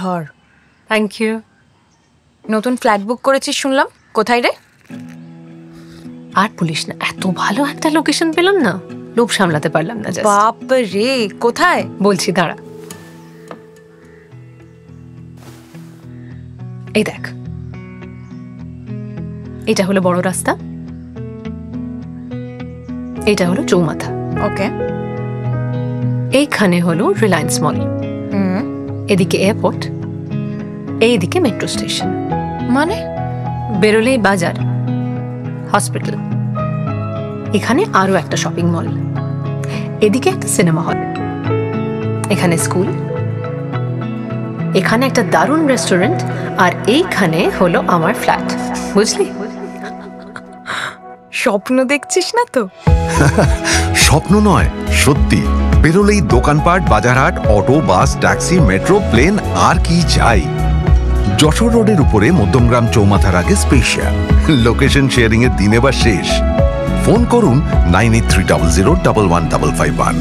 ধর। Thank you. নতুন flat book করেছিস শুনলাম, কোথায় রে? আর বলিস না, এত ভালো একটা লোকেশন পেলাম না, লোভ সামলাতে পারলাম না। বাপ রে, কোথায়? বলছি দাঁড়া। এই দেখ, এটা হলো বড় রাস্তা, এটা হলো চৌমাথা, ওকে। এইখানে হলো রিলায়েন্স মল, এদিকে এয়ারপোর্ট, এইদিকে মেট্রো স্টেশন। মানে বেরোলেই বাজার, হসপিটাল, এখানে আরো একটা শপিং মল, এদিকে একটা সিনেমা হল, এখানে স্কুল, এখানে একটা দারুণ রেস্টুরেন্ট, আর এইখানে হলো আমার ফ্ল্যাট। বুঝলি? স্বপ্ন দেখছিস না তো? স্বপ্ন নয়, সত্যি। বেরোলেই দোকানপাট, বাজারহাট, অটো, বাস, ট্যাক্সি, মেট্রো, প্লেন, আর কি চাই। যশোর রোডের উপরে মধ্যমগ্রাম চৌমাথার আগে স্পেশাল লোকেশন শেয়ারিং এর দিনে বা শেষ। ফোন করুন 9830011551।